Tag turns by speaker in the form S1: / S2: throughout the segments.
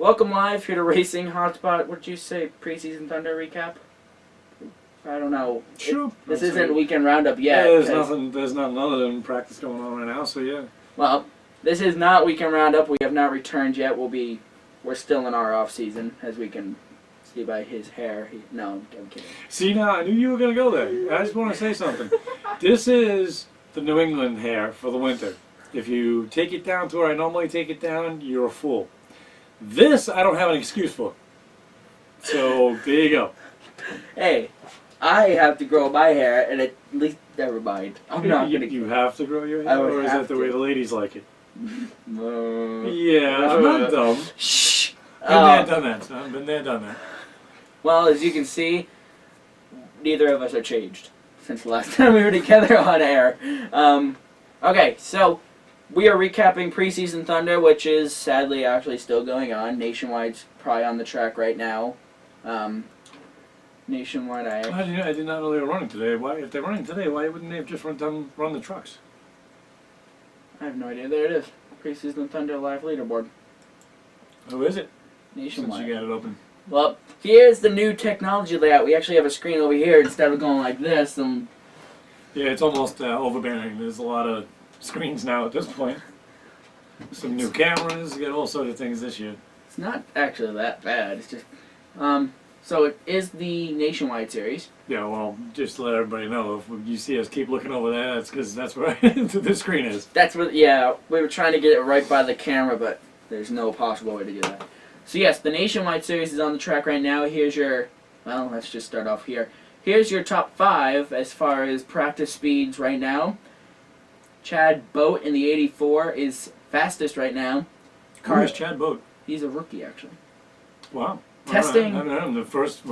S1: Welcome live here to Racing Hotspot. What'd you say? Preseason Thunder recap? I don't know.
S2: Sure.
S1: This isn't weekend roundup yet.
S2: Yeah, there's nothing other than practice going on right now, so yeah.
S1: Well, this is not weekend roundup. We have not returned yet. We're still in our off season, as we can see by his hair. No, I'm kidding.
S2: See, now I knew you were gonna go there. I just want to say something. This is the New England hair for the winter. If you take it down to where I normally take it down, you're a fool. This I don't have an excuse for. So there you go.
S1: Hey, I have to grow my hair, and at least never mind. I'm not gonna.
S2: You have to grow your hair, or is that the way the ladies like it? Yeah, I'm not dumb.
S1: Shh.
S2: Been there, done that, son. Been there, done that.
S1: Well, as you can see, neither of us are changed since the last time we were together on air. Okay, so we are recapping Preseason Thunder, which is sadly actually still going on. Nationwide's probably on the track right now. Nationwide,
S2: I did not know they were running today. Why, if they're running today, why wouldn't they have just run the trucks?
S1: I have no idea. There it is. Preseason Thunder live leaderboard.
S2: Who is it?
S1: Nationwide.
S2: Since you got it open.
S1: Well, here's the new technology layout. We actually have a screen over here instead of going like this. And
S2: yeah, it's almost overbearing. There's a lot of screens now at this point. Some new cameras. You got all sorts of things this year.
S1: It's not actually that bad. It's just, so it is the Nationwide series.
S2: Yeah, well, just to let everybody know, if you see us keep looking over there, that's because that's where the screen is.
S1: That's what. Yeah, we were trying to get it right by the camera, but there's no possible way to do that. So yes, the Nationwide series is on the track right now. Here's your, well, let's just start off here. Here's your top 5 as far as practice speeds right now. Chad Boat in the 84 is fastest right now.
S2: Who is Chad Boat?
S1: He's a rookie, actually.
S2: Wow.
S1: Testing.
S2: I mean, running first,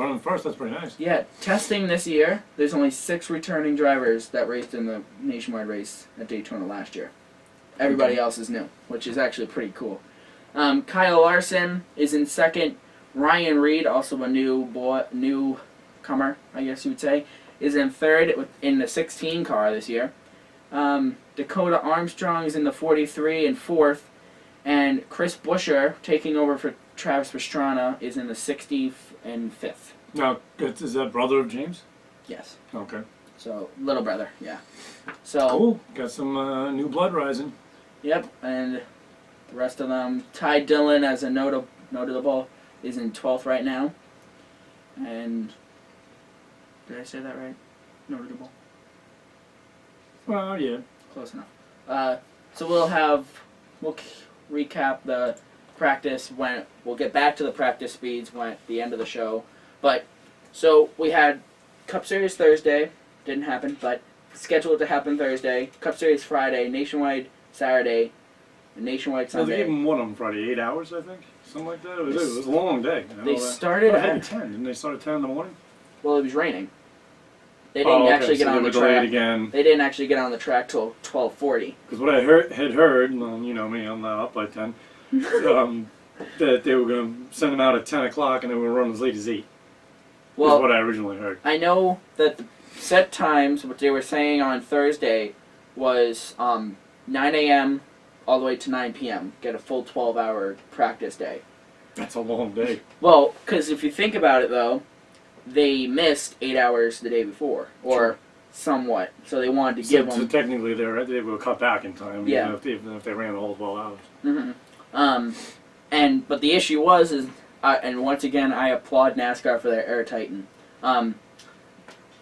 S2: that's pretty nice.
S1: Yeah, testing this year, there's only 6 returning drivers that raced in the Nationwide race at Daytona last year. Everybody else is new, which is actually pretty cool. Kyle Larson is in second. Ryan Reed, also a newcomer, I guess you would say, is in third in the 16 car this year. Dakota Armstrong is in the 43 and fourth. And Chris Buescher, taking over for Travis Pastrana, is in the 60th and 5th.
S2: Now, is that brother of James?
S1: Yes.
S2: Okay.
S1: So, little brother, yeah. So
S2: cool. Got some new blood rising.
S1: Yep, and the rest of them. Ty Dillon, as a notable, is in 12th right now. And did I say that right? Notable.
S2: Well, yeah.
S1: Close enough. So we'll recap the practice when we'll get back to the practice speeds when at the end of the show. But so we had Cup Series Thursday, didn't happen, but scheduled to happen Thursday. Cup Series Friday, Nationwide Saturday, and Nationwide Sunday.
S2: Well, they gave them what on Friday? 8 hours, I think, something like that. It was a long day.
S1: They started
S2: at 10. Didn't they start at 10 in the morning?
S1: Well, it was raining. They didn't actually get on the track.
S2: Again.
S1: They didn't actually get on the track till 12:40.
S2: Because what I had heard, and you know me, I'm not up by 10, that they were going to send them out at 10 o'clock and they were run as late as 8. Well, is what I originally heard.
S1: I know that the set times, what they were saying on Thursday, was 9 a.m. all the way to 9 p.m. Get a full 12-hour practice day.
S2: That's a long day.
S1: Well, because if you think about it, though, they missed 8 hours the day before, or somewhat. So they wanted to give them.
S2: So technically, they were cut back in time.
S1: Yeah.
S2: Even if they ran the whole 12 hours.
S1: Mm-hmm. But the issue is, and once again, I applaud NASCAR for their air tighten.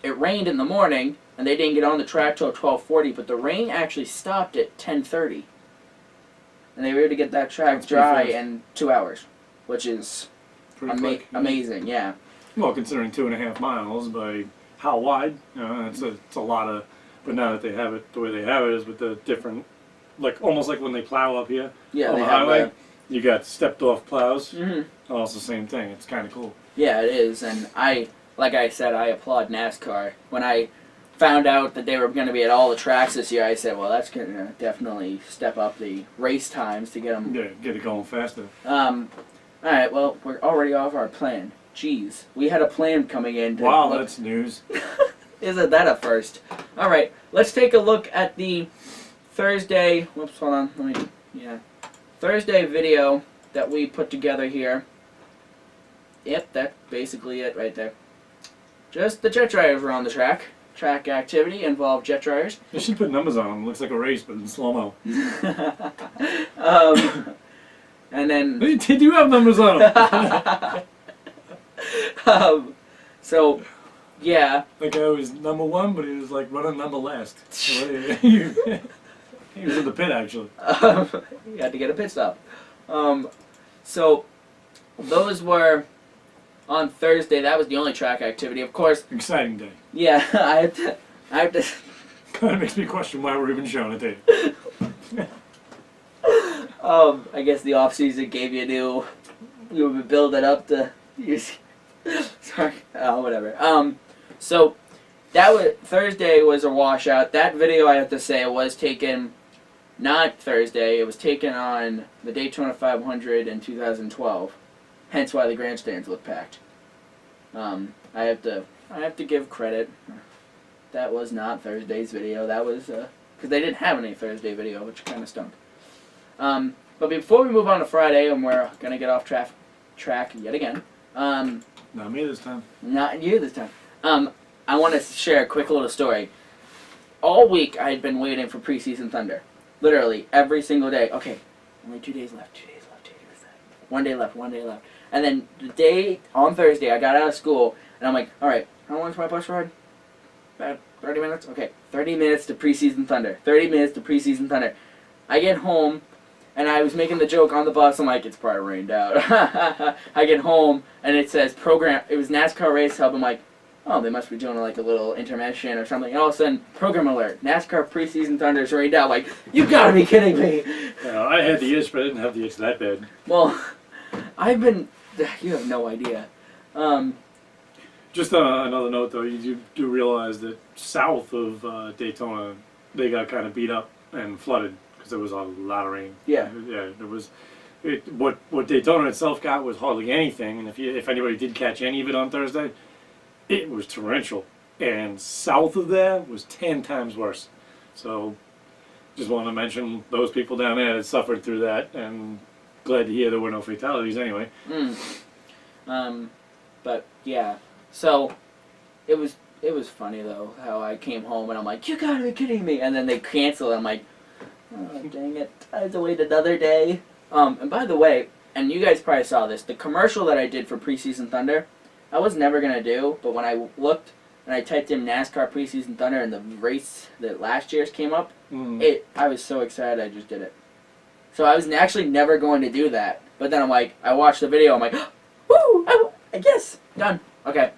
S1: It rained in the morning, and they didn't get on the track till 12:40. But the rain actually stopped at 10:30, and they were able to get that track dry in 2 hours, which is amazing. Yeah.
S2: Well, considering 2.5 miles by how wide, it's a lot of. But now that they have it the way they have it is with the different, like almost like when they plow up here on the highway, you got stepped off plows. Mm-hmm. Also, the same thing. It's kind of cool.
S1: Yeah, it is, and like I said, I applaud NASCAR. When I found out that they were going to be at all the tracks this year, I said, well, that's going to definitely step up the race times to get them.
S2: Yeah, get it going faster.
S1: All right. Well, we're already off our plan. Jeez, we had a plan coming in.
S2: Wow, that's news.
S1: Isn't that a first? All right, let's take a look at the Thursday. Whoops, hold on. Thursday video that we put together here. Yep, that's basically it right there. Just the jet dryers were on the track. Track activity involved jet dryers.
S2: You should put numbers on them. Looks like a race, but in slow-mo.
S1: And then...
S2: They do have numbers on them.
S1: So, yeah.
S2: The guy was number 1, but he was like running number last. He was in the pit, actually.
S1: He had to get a pit stop. So, those were on Thursday. That was the only track activity. Of course...
S2: Exciting day.
S1: Yeah, I have to...
S2: Kind of makes me question why we're even showing it to you.
S1: I guess the off-season gave you you would build it up to... Sorry. Oh, whatever. So, Thursday was a washout. That video, I have to say, was taken... Not Thursday. It was taken on the Daytona 500 in 2012. Hence why the grandstands look packed. I have to give credit. That was not Thursday's video. That was because they didn't have any Thursday video, which kind of stunk. But before we move on to Friday, and we're gonna get off track yet again.
S2: Not me this time.
S1: Not you this time. I want to share a quick little story. All week I had been waiting for Preseason Thunder. Literally, every single day. Okay, only 2 days left, 2 days left, 2 days left. 1 day left, 1 day left. And then the day, on Thursday, I got out of school, and I'm like, alright, how long is my bus ride? About 30 minutes? Okay, 30 minutes to Preseason Thunder. 30 minutes to Preseason Thunder. I get home, and I was making the joke on the bus, I'm like, it's probably rained out. I get home, and it says it was NASCAR Race Hub, I'm like, oh, they must be doing like a little intermission or something. And all of a sudden, program alert, NASCAR Preseason Thunder is rained out. Like, you gotta be kidding me.
S2: I had the itch, but I didn't have the itch that bad.
S1: Well, you have no idea.
S2: Just another note, though, you do realize that south of Daytona, they got kind of beat up and flooded because there was a lot of rain.
S1: Yeah.
S2: Yeah, there was. What Daytona itself got was hardly anything, and if anybody did catch any of it on Thursday, it was torrential. And south of there was 10 times worse. So, just wanted to mention those people down there that suffered through that, and glad to hear there were no fatalities anyway.
S1: But yeah, so it was funny though how I came home and I'm like, you gotta be kidding me, and then they cancel. I'm like, oh dang it, I have to wait another day. And by the way, and you guys probably saw this, the commercial that I did for Preseason Thunder, I was never gonna do, but when I looked and I typed in NASCAR Preseason Thunder and the race that last year's came up, I was so excited I just did it. So I was actually never going to do that, but then I'm like, I watched the video, I'm like, woo, I guess, done. Okay,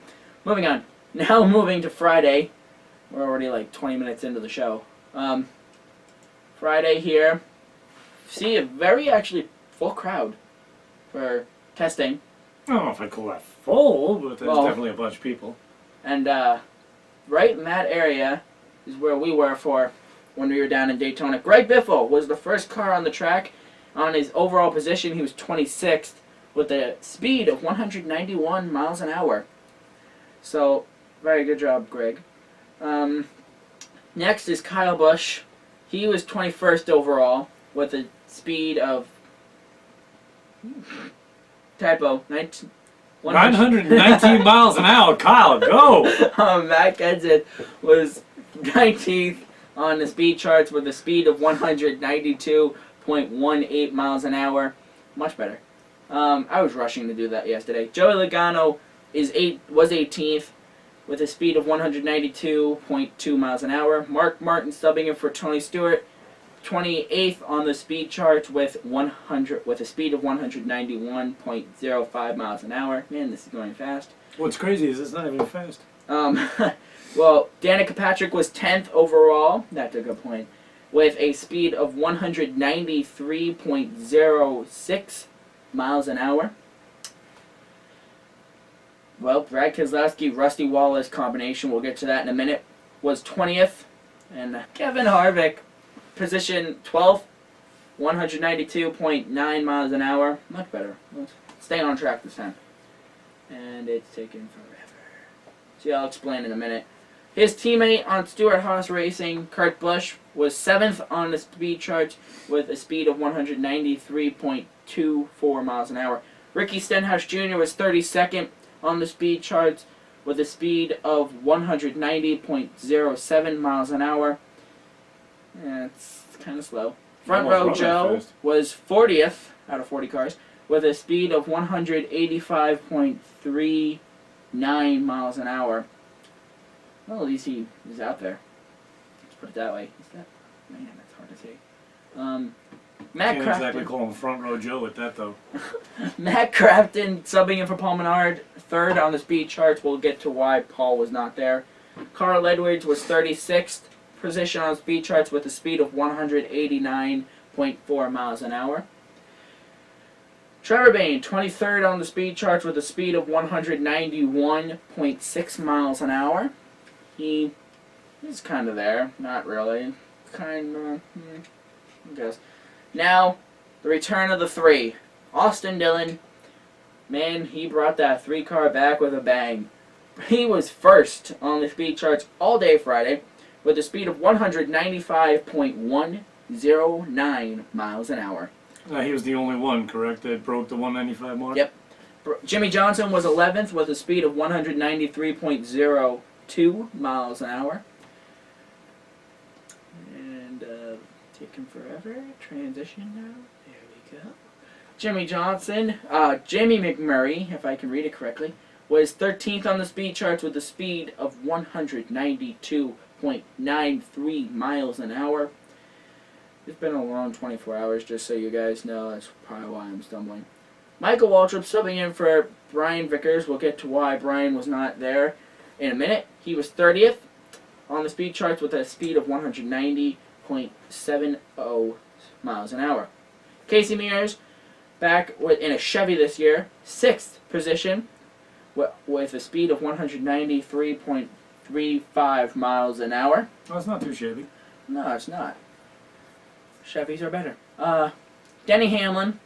S1: moving on. Now moving to Friday. We're already like 20 minutes into the show. Friday here. See a very actually full crowd for testing.
S2: I don't know if I'd call that full, but there's definitely a bunch of people.
S1: And right in that area is where we were for when we were down in Daytona. Greg Biffle was the first car on the track. On his overall position, he was 26th with a speed of 191 miles an hour. So, very good job, Greg. Next is Kyle Busch. He was 21st overall with a speed of... Typo.
S2: 919 miles an hour. Kyle, go!
S1: Matt Kenseth was 19th on the speed charts with a speed of 192.18 miles an hour. Much better. I was rushing to do that yesterday. Joey Logano was 18th with a speed of 192.2 miles an hour. Mark Martin subbing in for Tony Stewart, 28th on the speed chart with a speed of 191.05 miles an hour. Man, this is going fast.
S2: What's crazy is it's not even fast.
S1: Well, Danica Patrick was 10th overall. That's a good point. With a speed of 193.06 miles an hour. Well, Brad Keselowski, Rusty Wallace combination, we'll get to that in a minute, was 20th. And Kevin Harvick, position 12th, 192.9 miles an hour. Much better. Let's stay on track this time. And it's taken forever. See, I'll explain in a minute. His teammate on Stewart-Haas Racing, Kurt Busch, was 7th on the speed charts with a speed of 193.24 miles an hour. Ricky Stenhouse Jr. was 32nd on the speed charts with a speed of 190.07 miles an hour. Yeah, it's kind of slow. Front Row Joe was 40th out of 40 cars with a speed of 185.39 miles an hour. Well, at least he is out there. Let's put it that way. Is that? Man, that's hard to say. Matt
S2: Can't
S1: Crafton.
S2: exactly call him Front Row Joe with that, though.
S1: Matt Crafton subbing in for Paul Menard, 3rd on the speed charts. We'll get to why Paul was not there. Carl Edwards was 36th position on speed charts with a speed of 189.4 miles an hour. Trevor Bayne, 23rd on the speed charts with a speed of 191.6 miles an hour. He is kind of there. Not really. Kind of, I guess. Now, the return of the 3. Austin Dillon. Man, he brought that 3 car back with a bang. He was 1st on the speed charts all day Friday with a speed of 195.109 miles an hour.
S2: He was the only one, correct, that broke the 195 mark?
S1: Yep. Jimmy Johnson was 11th with a speed of 193.02 miles an hour. And taking forever. Transition now. There we go. Jimmy Johnson, Jamie McMurray, if I can read it correctly, was 13th on the speed charts with a speed of 192.93 miles an hour. It's been a long 24 hours, just so you guys know. That's probably why I'm stumbling. Michael Waltrip subbing in for Brian Vickers. We'll get to why Brian was not there in a minute. He was 30th on the speed charts with a speed of 190.70 miles an hour. Casey Mears, back in a Chevy this year, 6th position with a speed of 193.35 miles an hour.
S2: Oh, that's not too shabby.
S1: No, it's not. Chevys are better. Denny Hamlin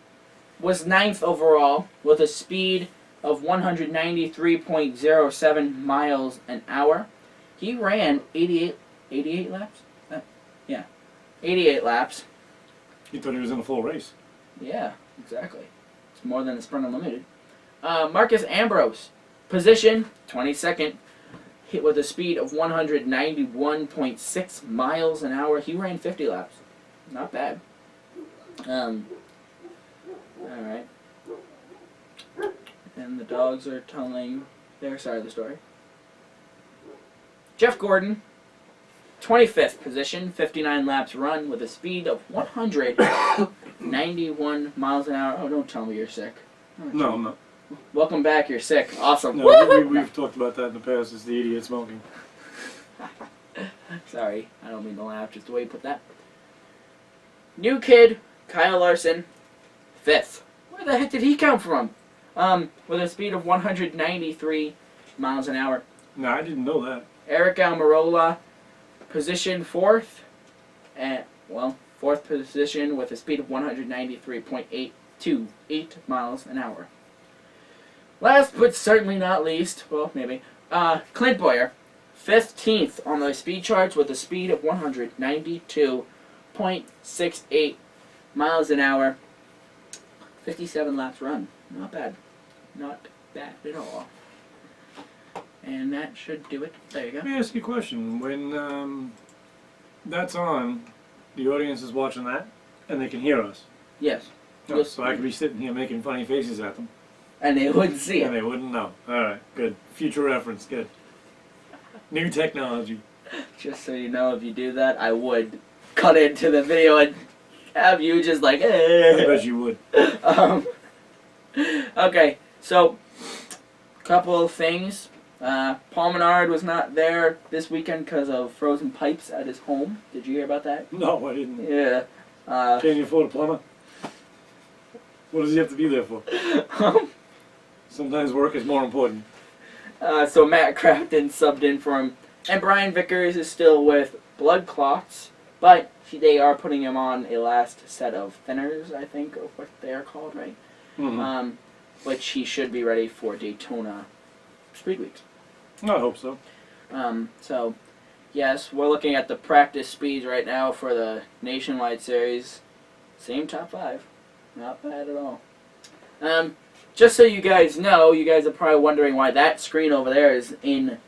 S1: was 9th overall with a speed of 193.07 miles an hour. He ran 88 laps? Yeah, 88 laps.
S2: He thought he was in a full race.
S1: Yeah, exactly. It's more than the Sprint Unlimited. Marcus Ambrose, position 22nd, hit with a speed of 191.6 miles an hour. He ran 50 laps. Not bad. Alright. And the dogs are telling their side of the story. Jeff Gordon, 25th position, 59 laps run with a speed of 191 miles an hour. Oh, don't tell me you're sick.
S2: No, I'm not.
S1: Welcome back, you're sick. Awesome.
S2: No, we've talked about that in the past. It's the idiot smoking.
S1: Sorry, I don't mean to laugh, just the way you put that. New kid, Kyle Larson, 5th. Where the heck did he come from? With a speed of 193 miles an hour.
S2: No, I didn't know that.
S1: Eric Almirola, position 4th. And, 4th position with a speed of 193.828 miles an hour. Last but certainly not least, well, maybe, Clint Boyer, 15th on the speed charts with a speed of 192.68 miles an hour. 57 laps run. Not bad. Not bad at all. And that should do it. There you go.
S2: Let me ask you a question. When that's on, the audience is watching that, and they can hear us.
S1: Yes.
S2: Oh, so I could be sitting here making funny faces at them.
S1: And they wouldn't see it.
S2: And they wouldn't know. Alright, good. Future reference, good. New technology.
S1: Just so you know, if you do that, I would cut into the video and have you just like,
S2: I bet you would.
S1: Okay, so, couple of things. Paul Menard was not there this weekend because of frozen pipes at his home. Did you hear about that?
S2: No, I didn't.
S1: Yeah.
S2: Can you afford a plumber? What does he have to be there for? Sometimes work is more important.
S1: So Matt Crafton subbed in for him. And Brian Vickers is still with blood clots, but they are putting him on a last set of thinners, I think, or what they are called, right?
S2: Mm-hmm.
S1: Which he should be ready for Daytona Speed Weeks.
S2: I hope so.
S1: So, yes, we're looking at the practice speeds right now for the Nationwide Series. Same top 5. Not bad at all. Just so you guys know, you guys are probably wondering why that screen over there is in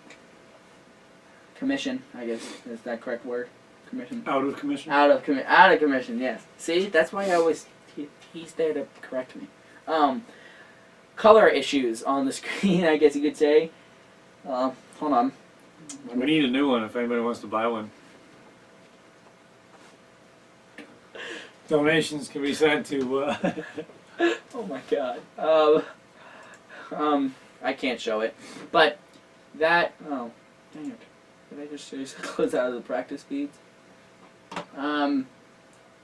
S1: commission, I guess. Is that correct word? Commission?
S2: Out of commission?
S1: Out of commission, yes. See, that's why I always... He's there to correct me. Color issues on the screen, I guess you could say. Hold on.
S2: We need a new one if anybody wants to buy one. Donations can be sent to...
S1: Oh my god. I can't show it. But that... Oh, dang it. Did I just seriously close out of the practice speeds?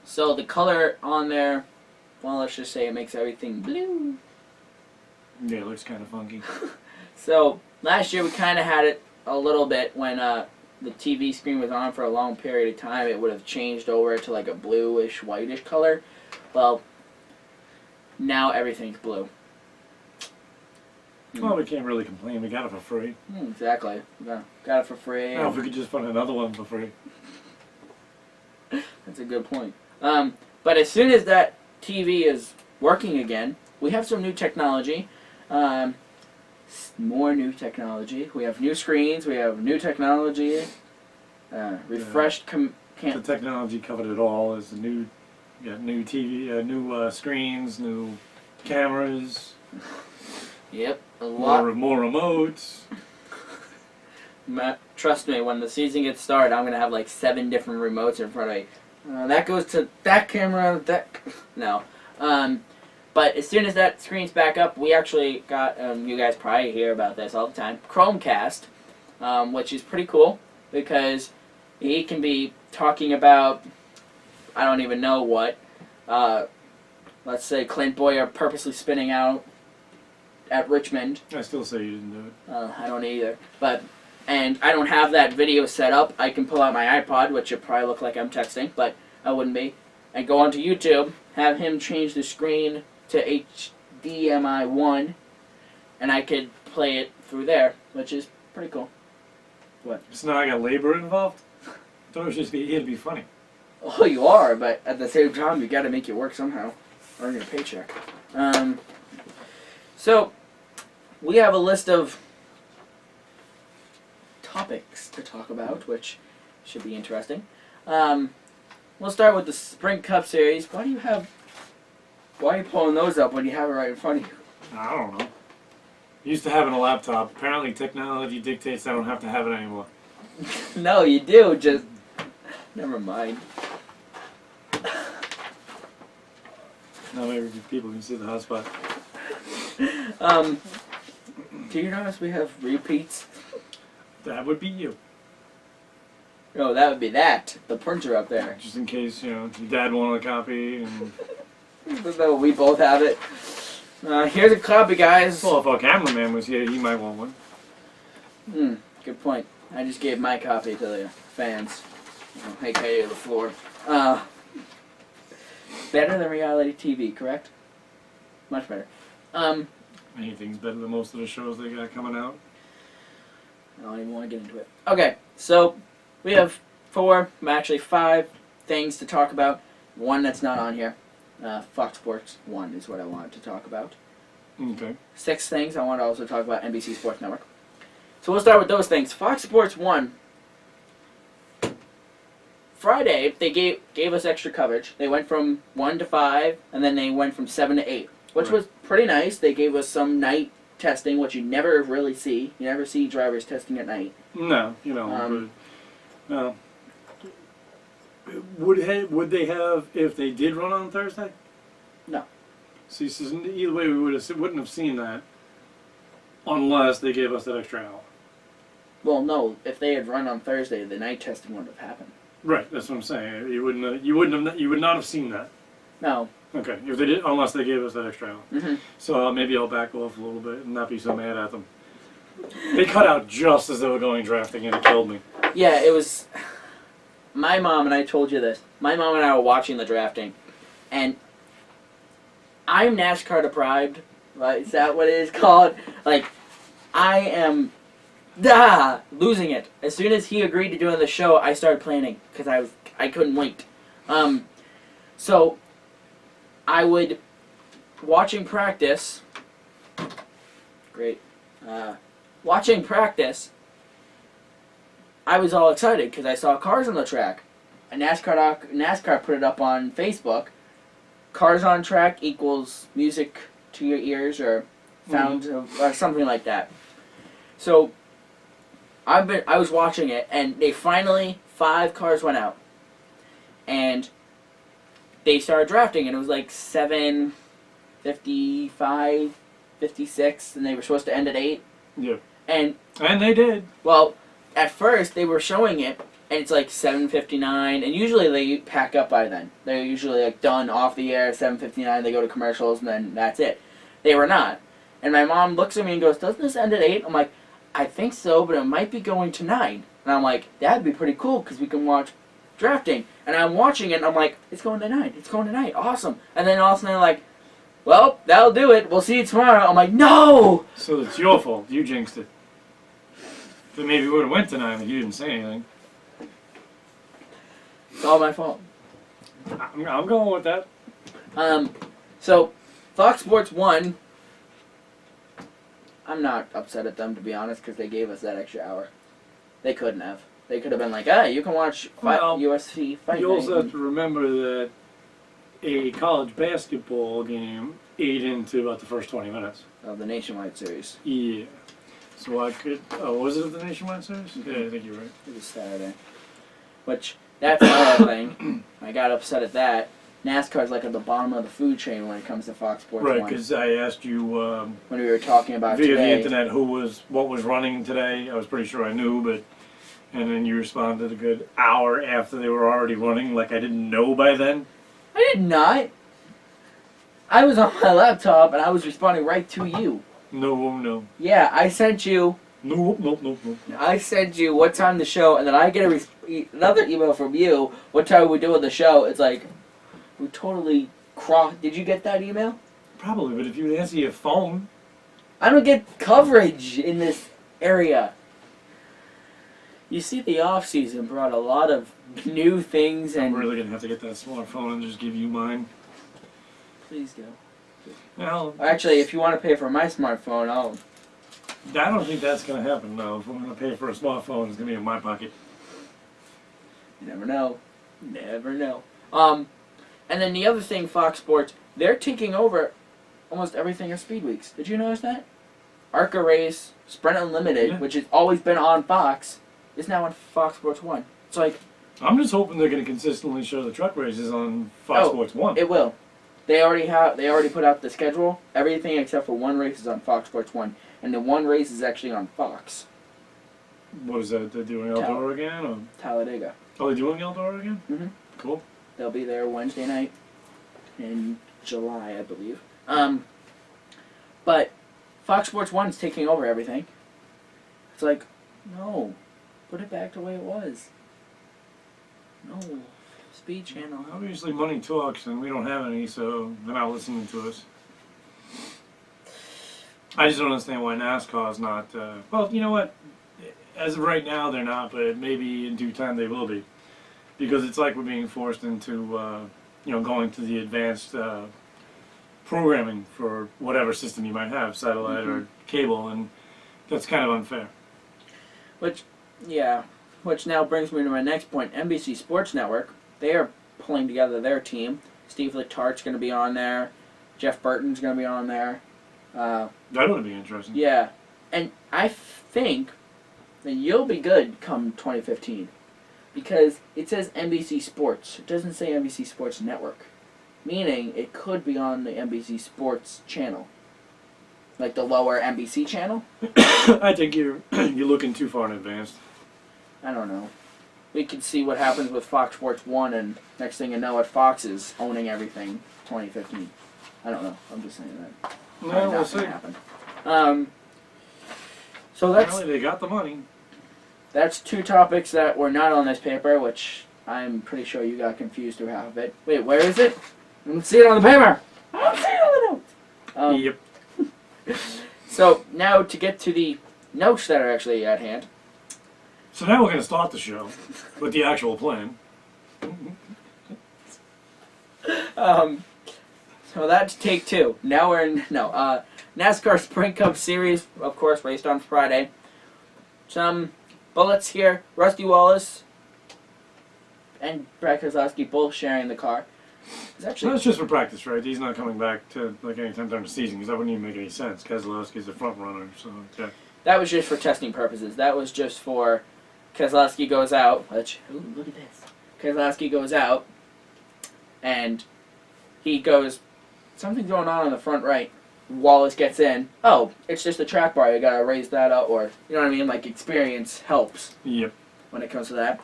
S1: So the color on there, well, let's just say it makes everything blue.
S2: Yeah, it looks kind of funky.
S1: So last year we kind of had it a little bit when the TV screen was on for a long period of time. It would have changed over to like a bluish, whitish color. Well, now everything's blue.
S2: Well, we can't really complain. We got it for free.
S1: Exactly. Got it for free.
S2: Now, if we could just find another one for free.
S1: That's a good point. But as soon as that TV is working again, we have some new technology. More new technology. We have new screens. We have new technology. Refreshed.
S2: The technology covered it all. Is new TV, new screens, new cameras.
S1: Yep, a lot.
S2: More remotes.
S1: Trust me, when the season gets started, I'm gonna have like 7 different remotes in front of me. That goes to that camera. No. But as soon as that screen's back up, we actually got, you guys probably hear about this all the time, Chromecast, which is pretty cool because he can be talking about, I don't even know what, let's say Clint Boyer purposely spinning out at Richmond.
S2: I still say you didn't do it.
S1: I don't either. And I don't have that video set up. I can pull out my iPod, which would probably look like I'm texting, but I wouldn't be, and go onto YouTube, have him change the screen to HDMI 1, and I could play it through there, which is pretty cool. What?
S2: So now I got labor involved? I thought it was just it'd be funny.
S1: Oh, you are, but at the same time, you got to make it work somehow. Earn your paycheck. So, we have a list of topics to talk about, which should be interesting. We'll start with the Spring Cup Series. Why are you pulling those up when you have it right in front of you?
S2: I don't know. Used to having a laptop. Apparently technology dictates I don't have to have it anymore.
S1: No, you do. Just never mind.
S2: Now maybe people can see the hotspot.
S1: Do you notice we have repeats?
S2: That would be you.
S1: No, that would be that. The printer up there.
S2: Just in case, your dad wanted a copy. And
S1: so we both have it. Here's a copy, guys.
S2: Well, if our cameraman was here, he might want one.
S1: Good point. I just gave my copy to the fans. AKA the floor. Better than reality TV, correct? Much better.
S2: Anything's better than most of the shows they got coming out.
S1: I don't even want to get into it. Okay, so we have 5 things to talk about. One that's not on here. Fox Sports 1 is what I wanted to talk about.
S2: Okay.
S1: 6 things I want to also talk about NBC Sports Network. So we'll start with those things. Fox Sports 1. Friday, they gave us extra coverage. They went from 1 to 5, and then they went from 7 to 8, which was pretty nice. They gave us some night testing, which you never really see. You never see drivers testing at night.
S2: No, no. Would they have if they did run on Thursday?
S1: No.
S2: See, so either way, we wouldn't have seen that unless they gave us that extra hour.
S1: Well, no. If they had run on Thursday, the night testing wouldn't have happened.
S2: Right. That's what I'm saying. You would not have seen that.
S1: No.
S2: Okay. If they did, unless they gave us that extra hour.
S1: Mm-hmm.
S2: So maybe I'll back off a little bit and not be so mad at them. They cut out just as they were going drafting, and it killed me.
S1: Yeah, it was. My mom, and I told you this, my mom and I were watching the drafting, and I'm NASCAR deprived. Right? Is that what it is called? Like, I am losing it. As soon as he agreed to doing the show, I started planning because I couldn't wait. So I would watching practice. Great. Watching practice, I was all excited because I saw cars on the track. NASCAR put it up on Facebook. Cars on track equals music to your ears or sounds or something like that. So I was watching it, and they finally 5 cars went out, and they started drafting, and it was like 7:55, 56, and they were supposed to end at 8.
S2: Yeah.
S1: And
S2: they did.
S1: Well, at first they were showing it, and it's like 7:59, and usually they pack up by then. They're usually like done off the air at 7:59. They go to commercials, and then that's it. They were not. And my mom looks at me and goes, "Doesn't this end at 8?" I'm like, "I think so, but it might be going to 9." And I'm like, "That'd be pretty cool because we can watch drafting." And I'm watching it, and I'm like, "It's going to 9. It's going to 9. Awesome." And then all of a sudden they're like, "Well, that'll do it. We'll see you tomorrow." I'm like, "No!"
S2: So it's your fault. You jinxed it. But maybe we would have went to 9 if you didn't say anything.
S1: It's all my fault.
S2: I'm going with that.
S1: So Fox Sports 1, I'm not upset at them, to be honest, because they gave us that extra hour. They couldn't have. They could have been like, you can watch UFC fight.
S2: You also have to remember that a college basketball game ate into about the first 20 minutes.
S1: Of the Nationwide Series.
S2: Yeah. So I could... Oh, was it the Nationwide Series? Mm-hmm. Yeah, I think you're right.
S1: It was Saturday. Which, that's another thing. I got upset at that. NASCAR's like at the bottom of the food chain when it comes to Fox Sports 1.
S2: Right, because I asked you...
S1: when we were talking about
S2: via
S1: today.
S2: the internet what was running today. I was pretty sure I knew, but... And then you responded a good hour after they were already running, like I didn't know by then.
S1: I did not. I was on my laptop and I was responding right to you.
S2: No.
S1: Yeah, I sent you...
S2: No.
S1: I sent you what time the show, and then I get another email from you, what time we doing the show. It's like, we totally Did you get that email?
S2: Probably, but if you answer your phone...
S1: I don't get coverage in this area. You see, the off-season brought a lot of new things, and...
S2: I'm really going to have to get that smartphone and just give you mine.
S1: Please do.
S2: Well,
S1: actually, if you want to pay for my smartphone, I'll...
S2: I don't think that's going to happen, though. If I'm going to pay for a smartphone, it's going to be in my pocket.
S1: You never know. Never know. And then the other thing, Fox Sports, they're taking over almost everything at Speed Weeks. Did you notice that? ARCA Race, Sprint Unlimited, which has always been on Fox, is now on Fox Sports 1. It's like...
S2: I'm just hoping they're going to consistently show the truck races on Fox Sports 1.
S1: It will. They already put out the schedule. Everything except for one race is on Fox Sports 1. And the one race is actually on Fox.
S2: What is that? They're doing Eldora again? Or?
S1: Talladega.
S2: Oh, they're doing Eldora again?
S1: Mm-hmm.
S2: Cool.
S1: They'll be there Wednesday night in July, I believe. But Fox Sports 1 is taking over everything. It's like, no. Put it back the way it was. No. Speed Channel.
S2: Obviously money talks, and we don't have any, so they're not listening to us. I just don't understand why NASCAR is not... well, you know what? As of right now, they're not, but maybe in due time they will be. Because it's like we're being forced into, going to the advanced programming for whatever system you might have, satellite or cable, and that's kind of unfair.
S1: Which now brings me to my next point. NBC Sports Network, they are pulling together their team. Steve Letart's going to be on there. Jeff Burton's going to be on there.
S2: That would be interesting.
S1: Yeah. And I think that you'll be good come 2015. Because it says NBC Sports. It doesn't say NBC Sports Network. Meaning it could be on the NBC Sports channel. Like the lower NBC channel.
S2: I think you're looking too far in advance.
S1: I don't know. We could see what happens with Fox Sports 1, and next thing you know, Fox is owning everything 2015. I don't know. I'm just saying that.
S2: No, we'll see.
S1: Happen. So that's...
S2: Apparently they got the money.
S1: That's 2 topics that were not on this paper, which I'm pretty sure you got confused through half of it. Wait, where is it? I don't see it on the paper! I don't see it on the notes!
S2: Yep.
S1: So, now to get to the notes that are actually at hand.
S2: So now we're going to start the show with the actual plan.
S1: So that's take 2. Now we're in NASCAR Sprint Cup Series, of course, raced on Friday. Some bullets here. Rusty Wallace and Brad Keselowski both sharing the car.
S2: That's just for practice, right? He's not coming back to any time during the season because that wouldn't even make any sense. Keselowski's the front runner, so yeah.
S1: That was just for testing purposes. That was just for Keselowski goes out. Ooh, look at this. Keselowski goes out, and he goes, something's going on the front right. Wallace gets in. Oh, it's just a track bar. You gotta raise that up, or you know what I mean. Like experience helps.
S2: Yep.
S1: When it comes to that.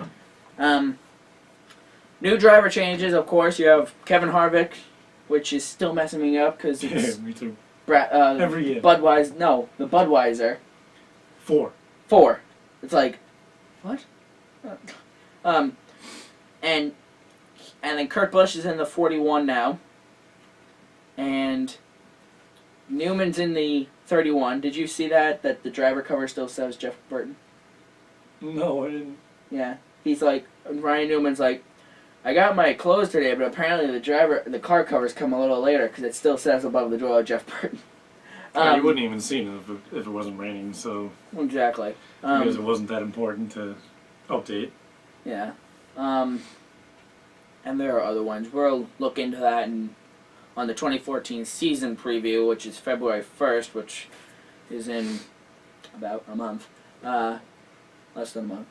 S1: New driver changes, of course. You have Kevin Harvick, which is still messing me up because it's
S2: me too.
S1: Every year. The Budweiser.
S2: 4.
S1: It's like, what? And then Kurt Busch is in the 41 now. And Newman's in the 31. Did you see that the driver cover still says Jeff Burton?
S2: No, I didn't.
S1: Yeah. He's like, Ryan Newman's like, I got my clothes today, but apparently the car covers come a little later because it still says above the door Jeff Burton.
S2: You wouldn't even seen it if it wasn't raining, so...
S1: Exactly.
S2: Because it wasn't that important to update.
S1: Yeah. And there are other ones. We'll look into that on the 2014 season preview, which is February 1st, which is in about a month. Less than a month.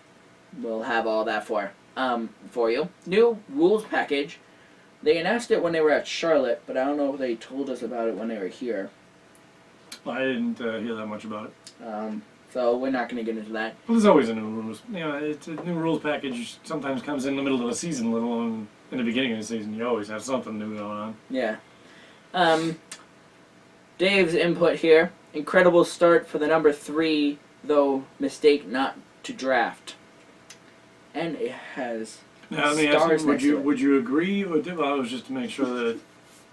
S1: We'll have all that for you. New rules package. They announced it when they were at Charlotte, but I don't know if they told us about it when they were here.
S2: I didn't hear that much about it.
S1: So we're not going to get into that.
S2: Well, there's always a new rules. It's a new rules package. Sometimes comes in the middle of the season, let alone in the beginning of the season. You always have something new going on.
S1: Yeah. Dave's input here. Incredible start for the number 3, though mistake not to draft. And it has
S2: now, let me ask you, would you agree with it? Well, it was just to make sure that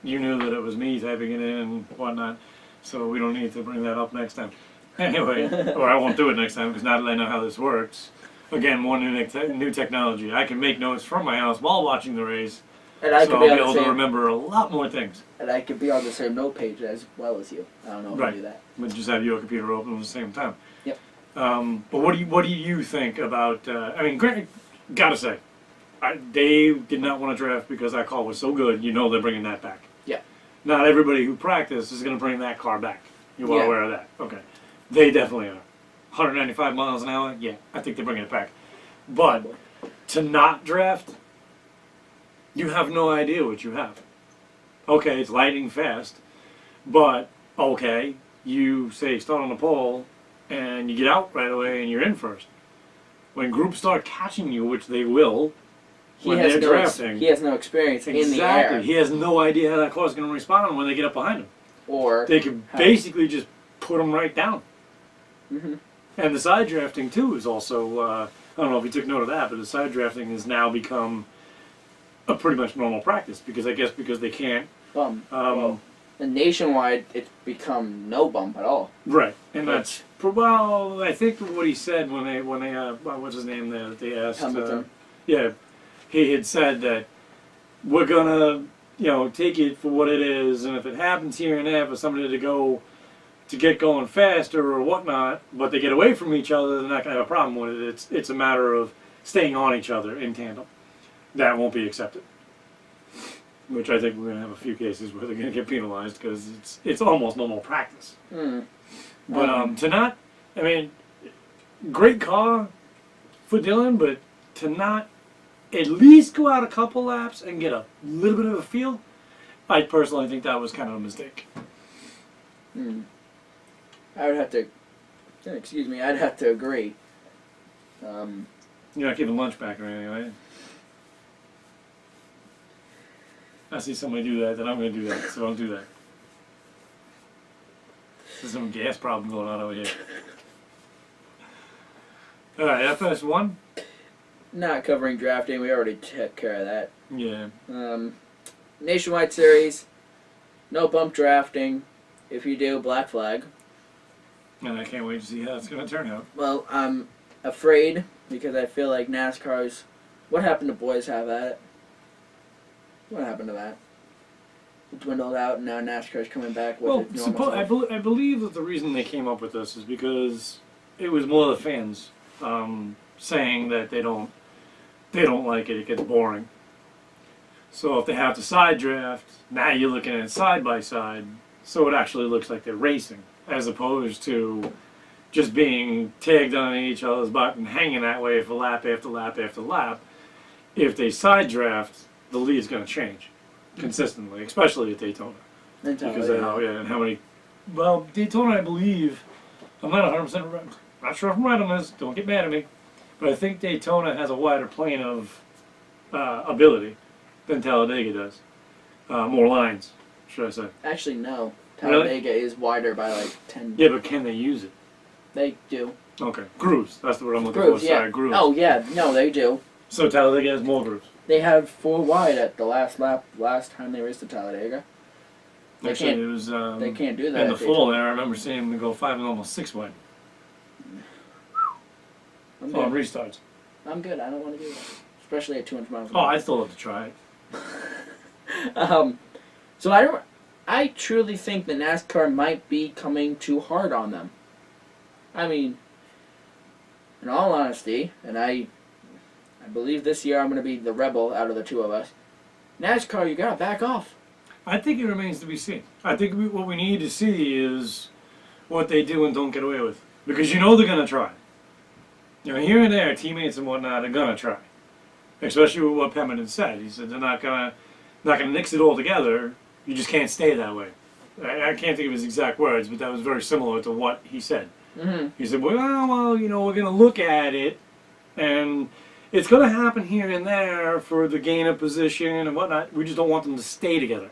S2: you knew that it was me typing it in and whatnot, so we don't need to bring that up next time. Anyway, or I won't do it next time because now that I know how this works. Again, more new technology. I can make notes from my house while watching the race,
S1: and I
S2: so I'll be able to remember a lot more things.
S1: And I could be on the same note page as well as you. I don't know if I do that.
S2: But just have your computer open at the same time.
S1: Yep.
S2: But what do you think about? Grant, gotta say, Dave did not want to draft because that car was so good. You know they're bringing that back.
S1: Yeah.
S2: Not everybody who practiced is going to bring that car back. You are aware of that? Okay. They definitely are. 195 miles an hour? Yeah, I think they're bringing it back. But to not draft, you have no idea what you have. Okay, it's lightning fast, but okay, you say start on the pole and you get out right away and you're in first. When groups start catching you, which they will, when they're drafting,
S1: he has no experience in the air.
S2: Exactly. He has no idea how that car is going to respond when they get up behind him.
S1: Or
S2: they can basically just put them right down.
S1: Mm-hmm.
S2: And the side drafting too is also, I don't know if you took note of that, but the side drafting has now become a pretty much normal practice because they can't.
S1: Well, and nationwide, it's become no bump at all.
S2: Right, and that's I think what he said when they what's his name there that they asked.
S1: Hamilton.
S2: He had said that we're gonna take it for what it is, and if it happens here and there for somebody to get going faster or whatnot, but they get away from each other, they're not gonna have a problem with it. It's a matter of staying on each other in tandem. That won't be accepted. Which I think we're going to have a few cases where they're going to get penalized because it's almost normal practice.
S1: Mm.
S2: But to not, great car for Dylan, but to not at least go out a couple laps and get a little bit of a feel, I personally think that was kind of a mistake.
S1: I would have to, I'd have to agree.
S2: You're not giving lunch back or anything, right? I see somebody do that, then I'm going to do that, so don't do that. There's some gas problem going on over here. Alright, FS1?
S1: Not covering drafting, we already took care of that.
S2: Yeah.
S1: Nationwide Series, no bump drafting. If you do, black flag.
S2: And I can't wait to see how it's going to turn out.
S1: Well, I'm afraid because I feel like NASCAR's... What happened to Boys Have At It? What happened to that? It dwindled out, and now NASCAR's coming back with its normal stuff.
S2: I believe that the reason they came up with this is because it was more the fans saying that they don't like it. It gets boring. So if they have to side draft, now you're looking at it side by side, so it actually looks like they're racing, as opposed to just being tagged on each other's butt and hanging that way for lap after lap after lap. If they side draft, the lead's going to change consistently, especially at Daytona. Because of how many. Well, Daytona, I believe, I'm not 100% right. Not sure if I'm right on this. Don't get mad at me, but I think Daytona has a wider plane of ability than Talladega does. More lines, should I say?
S1: Actually, no. Talladega is wider by like 10.
S2: Yeah, but can they use it?
S1: They do.
S2: Okay, grooves. That's the word I'm looking for.
S1: Yeah.
S2: Sorry, grooves.
S1: Oh yeah, no, they do.
S2: So Talladega has more grooves.
S1: They had 4 wide at the last lap. Last time they raced at Talladega.
S2: Actually, it was.
S1: They can't do that.
S2: In the fall, there I remember seeing them go 5 and almost 6 wide. On restarts.
S1: I'm good. I don't want to do that, especially at 200 miles.
S2: Oh, I'd still love to try it.
S1: So I truly think that NASCAR might be coming too hard on them. I mean, in all honesty, and I believe this year I'm going to be the rebel out of the two of us. NASCAR, you got to back off.
S2: I think it remains to be seen. I think what we need to see is what they do and don't get away with. Because you know they're going to try. You know, here and there, teammates and whatnot are going to try. Especially with what Pemberton said. He said they're not going to nix it all together. You just can't stay that way. I can't think of his exact words, but that was very similar to what he said.
S1: Mm-hmm.
S2: He said, well, you know, we're going to look at it, and it's going to happen here and there for the gain of position and whatnot. We just don't want them to stay together.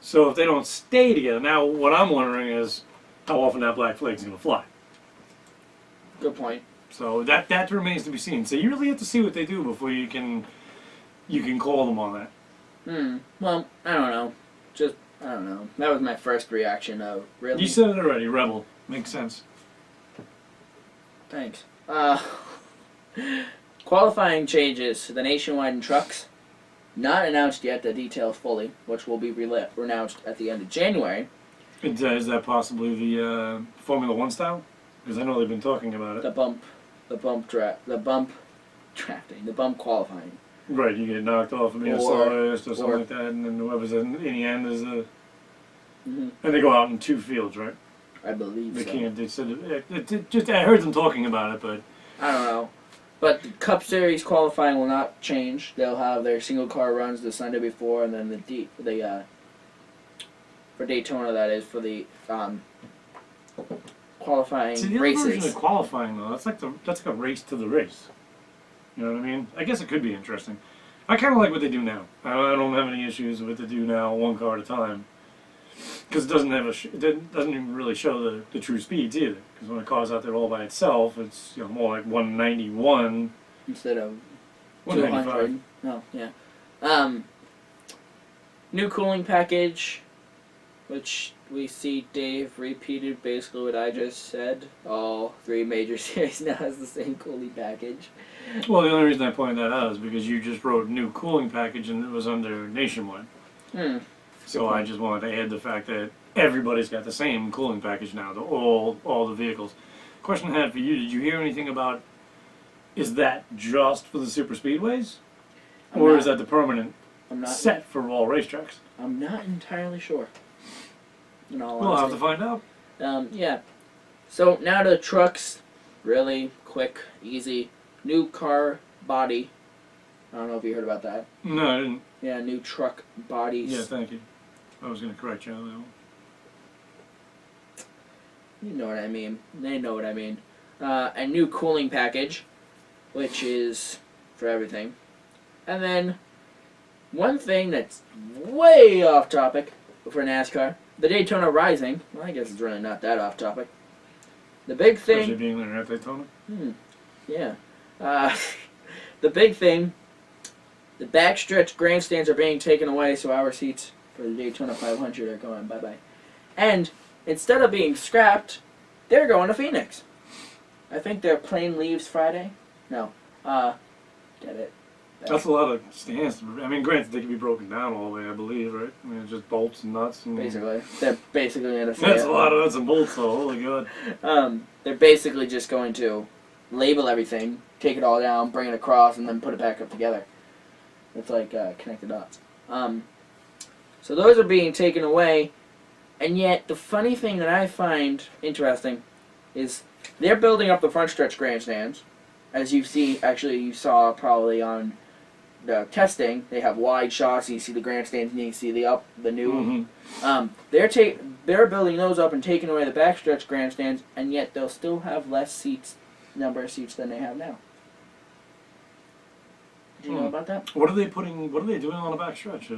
S2: So if they don't stay together, now what I'm wondering is how often that black flag's going to fly.
S1: Good point.
S2: So that remains to be seen. So you really have to see what they do before you can call them on that.
S1: Well, I don't know. I don't know. That was my first reaction of really.
S2: You said it already. Rebel makes sense.
S1: Thanks. Qualifying changes to the nationwide in trucks. Not announced yet the details fully, which will be announced at the end of January.
S2: Is that possibly the Formula One style? Because I know they've been talking about it.
S1: The bump qualifying.
S2: Right, you get knocked off of being slowest or something like that, and then whoever's in the end is the. Mm-hmm. And they go out in 2 fields, right?
S1: I believe
S2: they
S1: so.
S2: Can't. They said just I heard them talking about it, but
S1: I don't know. But the Cup Series qualifying will not change. They'll have their single car runs the Sunday before, and then for Daytona, that is for the qualifying races.
S2: Version of qualifying though, that's like a race to the race. You know what I mean? I guess it could be interesting. I kind of like what they do now. I don't have any issues with what they do now, 1 car at a time, because it doesn't even really show the true speeds either. Because when a car's out there all by itself, it's more like 191
S1: instead of
S2: 195.
S1: 200. Oh yeah. New cooling package, which we see Dave repeated basically what I just said. All 3 major series now has the same cooling package.
S2: Well, the only reason I pointed that out is because you just wrote new cooling package and it was under nationwide. So I just wanted to add the fact that everybody's got the same cooling package now, all the vehicles. Question I had for you, did you hear anything about, is that just for the super speedways? Or is that the permanent set for all racetracks?
S1: I'm not entirely sure. In all
S2: we'll
S1: honesty.
S2: have to find out.
S1: Yeah. So now to the trucks. Really quick, easy. New car body. I don't know if you heard about that.
S2: No, I didn't.
S1: Yeah, new truck bodies.
S2: Yeah, thank you. I was going to correct you on that one.
S1: You know what I mean. They know what I mean. A new cooling package, which is for everything. And then, one thing that's way off topic for NASCAR, the Daytona Rising. Well, I guess it's really not that off topic. The big thing...
S2: Especially being there at Daytona?
S1: Yeah. The big thing, the backstretch grandstands are being taken away, so our seats for the Daytona 500 are going bye-bye. And instead of being scrapped, They're going to Phoenix. I think their plane leaves Friday. No. Get it.
S2: That's a lot of stands. I mean, granted, they can be broken down all the way, I believe, right? I mean, it's just bolts and nuts. And
S1: basically. They're basically going to say
S2: that's a lot of nuts and bolts, though. Holy God.
S1: They're basically just going to label everything, take it all down, bring it across, and then put it back up together. It's like connected dots. So those are being taken away, and yet the funny thing that I find interesting is they're building up the front stretch grandstands. As you saw probably on the testing, they have wide shots. You see the grandstands, and you see the new.
S2: Mm-hmm.
S1: They're building those up and taking away the backstretch grandstands, and yet they'll still have less number of seats than they have now. Did you know about that?
S2: What are they doing on the backstretch?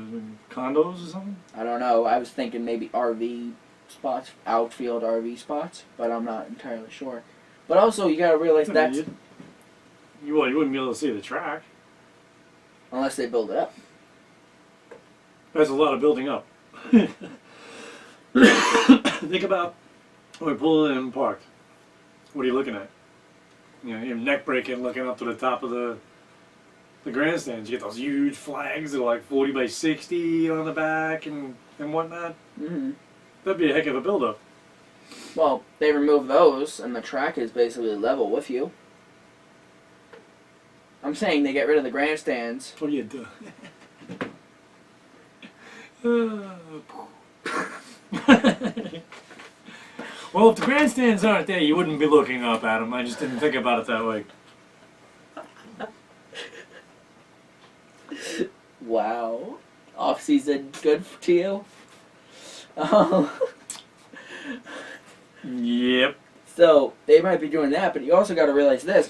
S2: Condos or something?
S1: I don't know. I was thinking maybe RV spots, outfield RV spots, but I'm not entirely sure. But also, you got to realize that's
S2: you wouldn't be able to see the track
S1: unless they build it up.
S2: That's a lot of building up. Think about when we pull in and parked. What are you looking at? You know, you're neck breaking, looking up to the top of the grandstands. You get those huge flags that are like 40 by 60 on the back and whatnot.
S1: Mm-hmm.
S2: That'd be a heck of a build-up.
S1: Well, they remove those, and the track is basically level with you. I'm saying they get rid of the grandstands.
S2: What do you do? Well, if the grandstands aren't there, you wouldn't be looking up at them. I just didn't think about it that way.
S1: Wow. Off-season good to you?
S2: Yep.
S1: So, they might be doing that, but you also got to realize this.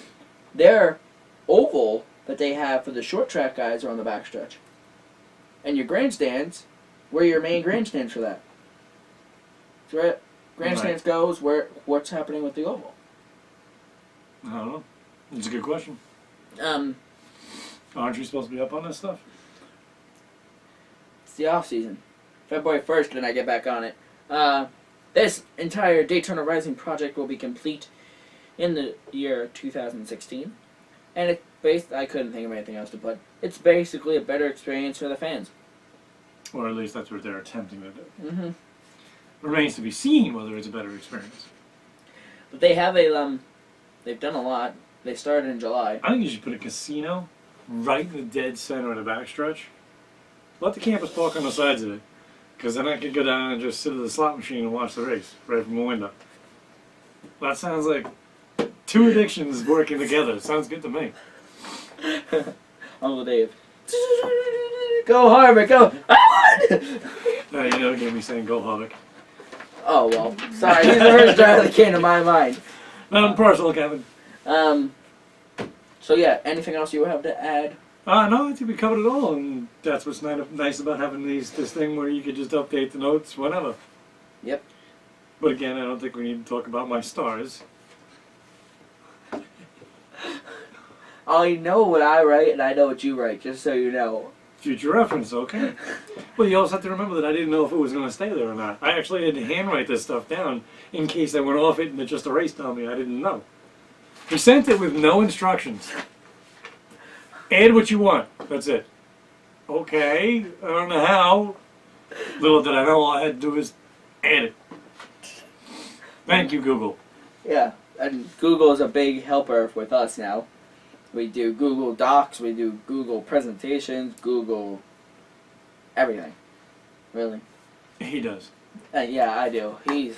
S1: Their oval that they have for the short track guys are on the backstretch. And your grandstands, where are your main grandstands for that? So where grandstands goes, what's happening with the oval?
S2: I don't know. It's a good question. Aren't you supposed to be up on this stuff?
S1: It's the off season. February 1st when I get back on it. This entire Daytona Rising project will be complete in the year 2016. And I couldn't think of anything else to put. It's basically a better experience for the fans.
S2: Or at least that's what they're attempting to do.
S1: Mm-hmm.
S2: Remains to be seen whether it's a better experience.
S1: But they have they've done a lot. They started in July.
S2: I think you should put a casino right in the dead center of the backstretch. Let the campus park on the sides of it. Because then I could go down and just sit at the slot machine and watch the race right from the window. That sounds like two addictions working together. Sounds good to me.
S1: Uncle Dave. Go Harvick, go!
S2: No, you never get me saying go Harvick.
S1: Oh, well. Sorry, he's the first driver that came to my mind.
S2: Not personal, Kevin.
S1: So yeah, anything else you have to add?
S2: No, I think we covered it all, and that's what's nice about having this thing where you could just update the notes whenever.
S1: Yep.
S2: But again, I don't think we need to talk about my stars.
S1: I know what I write, and I know what you write, just so you know.
S2: Future reference, okay. Well, you also have to remember that I didn't know if it was going to stay there or not. I actually had to handwrite this stuff down in case I went off it and it just erased on me. I didn't know. He sent it with no instructions. Add what you want. That's it. Okay. I don't know how. Little did I know all I had to do is add it. Thank you, Google.
S1: Yeah, and Google is a big helper with us now. We do Google Docs, we do Google presentations, Google everything. Really.
S2: He does.
S1: Yeah, I do. I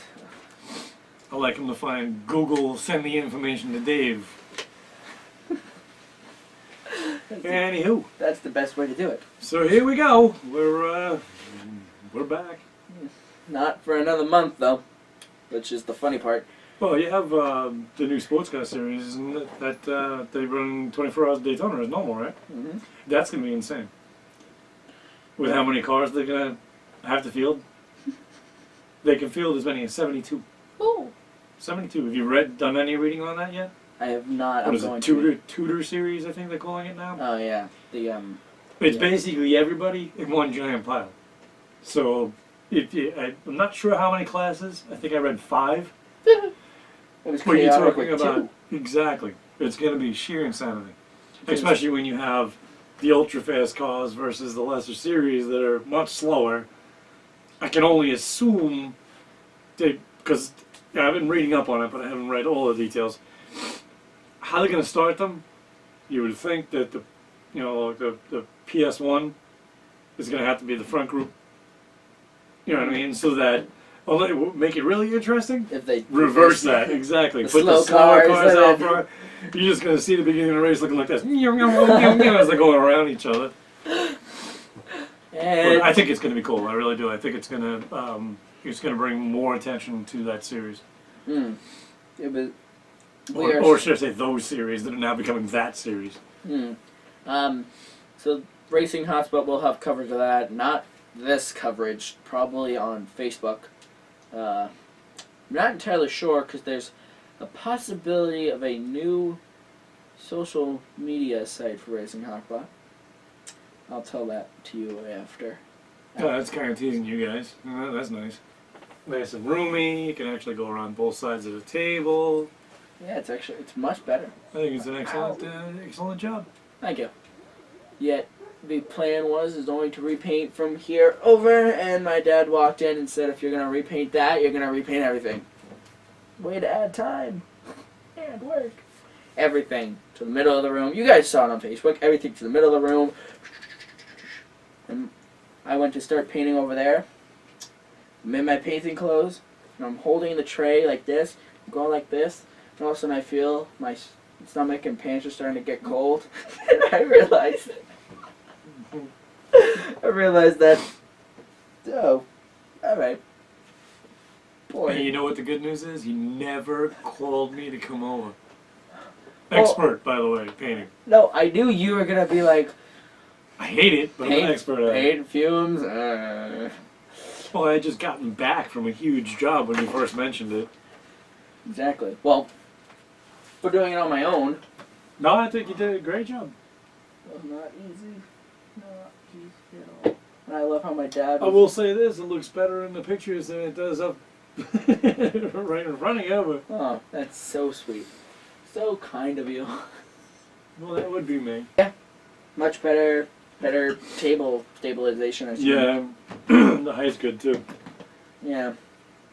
S2: like him to find Google, send the information to Dave. Anywho.
S1: That's the best way to do it.
S2: So here we go. We're back.
S1: Not for another month, though, which is the funny part.
S2: Well, you have the new sports car series, isn't it? That they run 24 hours Daytona is normal, right?
S1: Mm-hmm.
S2: That's going to be insane. With how many cars they're going to have to field? They can field as many as 72.
S1: Oh.
S2: 72. Have you done any reading on that yet?
S1: I have not.
S2: What is it? Tudor series, I think they're calling it now?
S1: Oh, yeah.
S2: It's basically everybody in one giant pile. So, I'm not sure how many classes. I think I read 5.
S1: It was
S2: What are you
S1: chaotic
S2: talking
S1: with
S2: about?
S1: 2.
S2: Exactly. It's going to be sheer insanity. Especially when you have the ultra-fast cars versus the lesser series that are much slower. I can only assume because I've been reading up on it, but I haven't read all the details. How they're going to start them? You would think that the PS1 is going to have to be the front group. You know what I mean? So that make it really interesting.
S1: If they
S2: reverse that, exactly.
S1: The
S2: Put
S1: slow
S2: the slower cars out
S1: then.
S2: front. You're just going to see the beginning of the race looking like this, as they're going around each other.
S1: And
S2: But I think it's going to be cool. I really do. I think it's going to bring more attention to that series.
S1: Yeah, but
S2: Or should I say those series that are now becoming that series.
S1: So Racing Hotspot will have coverage of that. Not this coverage, probably on Facebook. I'm not entirely sure because there's a possibility of a new social media site for Racing Hotspot. I'll tell that to you after.
S2: Oh, that's kind of teasing you guys. Oh, that's nice. Nice and roomy. You can actually go around both sides of the table.
S1: Yeah, it's much better.
S2: I think it's an excellent job.
S1: Thank you. Yet the plan is only to repaint from here over, and my dad walked in and said, if you're going to repaint that, you're going to repaint everything. Way to add time and work. Everything to the middle of the room. You guys saw it on Facebook. Everything to the middle of the room. And I went to start painting over there. I'm in my painting clothes, and I'm holding the tray like this. I'm going like this. And all of a sudden I feel my stomach and pants are starting to get cold. And I realized that, oh, alright. Boy.
S2: And you know what the good news is? He never called me to come over. Expert, by the way, painting.
S1: No, I knew you were going to be like,
S2: I hate it, but I'm an expert at it.
S1: Paint, fumes,
S2: Well, I had just gotten back from a huge job when you first mentioned it.
S1: Exactly. Well, for doing it on my own.
S2: No, I think you did a great job.
S1: It was not easy. Not easy at all. And I love how my dad
S2: I will say this, it looks better in the pictures than it does up right in front of you. But...
S1: Oh, that's so sweet. So kind of you.
S2: Well, that would be me.
S1: Yeah. Much better table stabilization. I
S2: yeah. The height's good too.
S1: Yeah.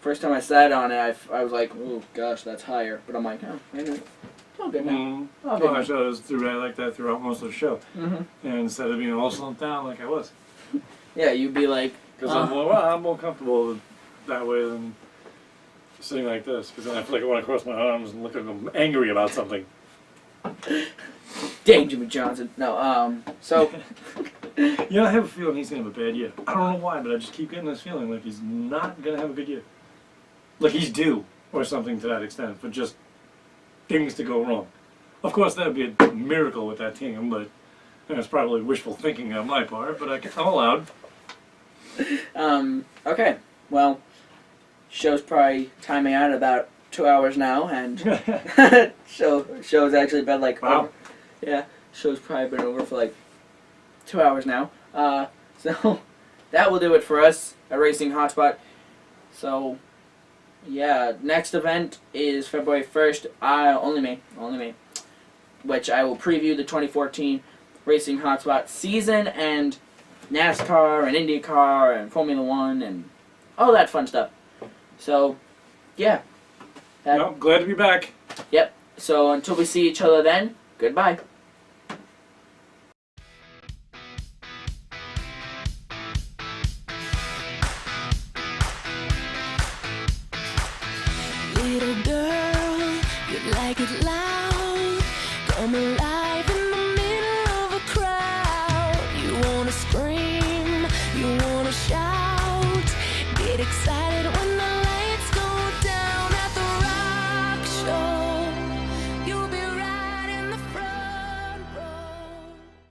S1: First time I sat on it, I was like, oh gosh, that's higher. But I'm like, oh, it's all good now.
S2: Well, I showed us like that throughout most of the show. And instead of being all slumped down like I was.
S1: Yeah, you'd be like...
S2: Because I'm more comfortable that way than sitting like this. Because then I feel like I want to cross my arms and look at them angry about something.
S1: Dang, Jimmy Johnson. No, so...
S2: Yeah, I have a feeling he's going to have a bad year. I don't know why, but I just keep getting this feeling like he's not going to have a good year. Like he's due, or something to that extent, for just things to go wrong. Of course, that would be a miracle with that team, but it's probably wishful thinking on my part, but I'm allowed.
S1: Okay, well, show's probably timing out about 2 hours now, and show's actually been like...
S2: Wow.
S1: Over, yeah, show's probably been over for like 2 hours now. So that will do it for us at Racing Hotspot. So, yeah, next event is February 1st. Only me. Which I will preview the 2014 Racing Hotspot season and NASCAR and IndyCar and Formula One and all that fun stuff. So, yeah.
S2: Well, glad to be back.
S1: Yep. So until we see each other then, goodbye.
S3: Little girl, you like it loud. Come alive.